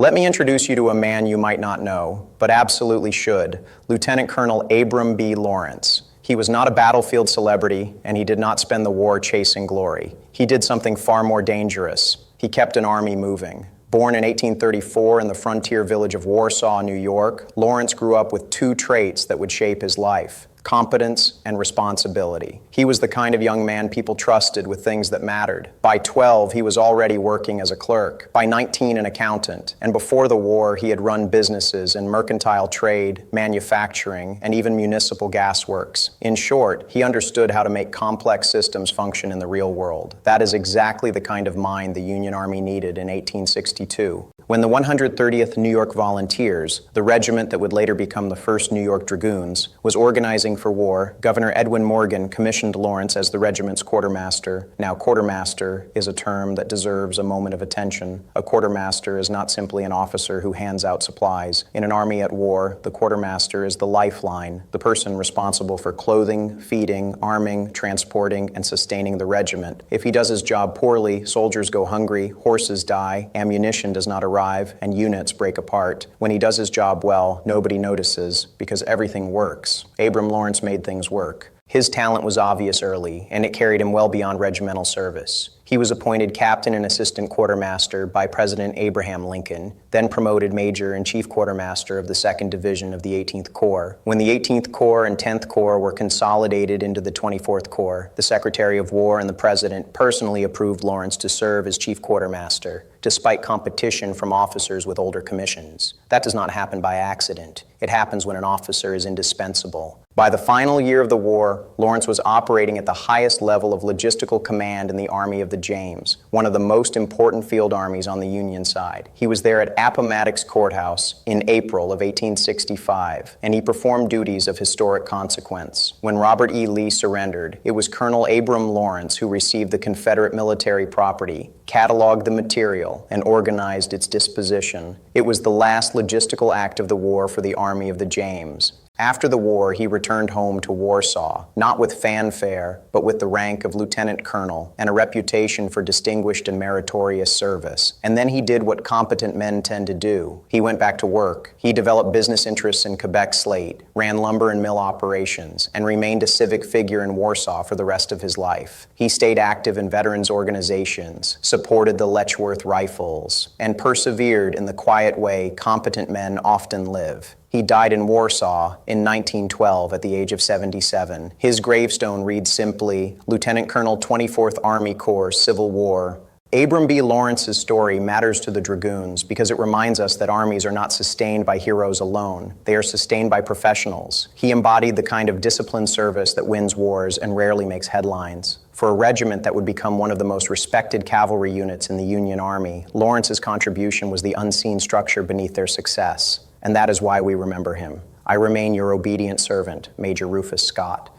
Let me introduce you to a man you might not know, but absolutely should, Lieutenant Colonel Abram B. Lawrence. He was not a battlefield celebrity, and he did not spend the war chasing glory. He did something far more dangerous. He kept an army moving. Born in 1834 in the frontier village of Warsaw, New York, Lawrence grew up with two traits that would shape his life: competence and responsibility. He was the kind of young man people trusted with things that mattered. By 12, he was already working as a clerk. By 19, an accountant. And before the war, he had run businesses in mercantile trade, manufacturing, and even municipal gas works. In short, he understood how to make complex systems function in the real world. That is exactly the kind of mind the Union Army needed in 1862. When the 130th New York Volunteers, the regiment that would later become the 1st New York Dragoons, was organizing for war, Governor Edwin Morgan commissioned Lawrence as the regiment's quartermaster. Now, quartermaster is a term that deserves a moment of attention. A quartermaster is not simply an officer who hands out supplies. In an army at war, the quartermaster is the lifeline, the person responsible for clothing, feeding, arming, transporting, and sustaining the regiment. If he does his job poorly, soldiers go hungry, horses die, ammunition does not arrive, and units break apart. When he does his job well, nobody notices because everything works. Abram Lawrence made things work. His talent was obvious early, and it carried him well beyond regimental service. He was appointed captain and assistant quartermaster by President Abraham Lincoln, then promoted major and chief quartermaster of the 2nd Division of the 18th Corps. When the 18th Corps and 10th Corps were consolidated into the 24th Corps, the Secretary of War and the President personally approved Lawrence to serve as chief quartermaster, despite competition from officers with older commissions. That does not happen by accident. It happens when an officer is indispensable. By the final year of the war, Lawrence was operating at the highest level of logistical command in the Army of the James, one of the most important field armies on the Union side. He was there at Appomattox Courthouse in April of 1865, and he performed duties of historic consequence. When Robert E. Lee surrendered, it was Colonel Abram Lawrence who received the Confederate military property, cataloged the material, and organized its disposition. It was the last logistical act of the war for the Army of the James. After the war, he returned home to Warsaw, not with fanfare, but with the rank of lieutenant colonel and a reputation for distinguished and meritorious service. And then he did what competent men tend to do. He went back to work. He developed business interests in Quebec Slate, ran lumber and mill operations, and remained a civic figure in Warsaw for the rest of his life. He stayed active in veterans organizations, supported the Letchworth Rifles, and persevered in the quiet way competent men often live. He died in Warsaw in 1912 at the age of 77. His gravestone reads simply, Lieutenant Colonel 24th Army Corps, Civil War. Abram B. Lawrence's story matters to the Dragoons because it reminds us that armies are not sustained by heroes alone. They are sustained by professionals. He embodied the kind of disciplined service that wins wars and rarely makes headlines. For a regiment that would become one of the most respected cavalry units in the Union Army, Lawrence's contribution was the unseen structure beneath their success. And that is why we remember him. I remain your obedient servant, Major Rufus Scott.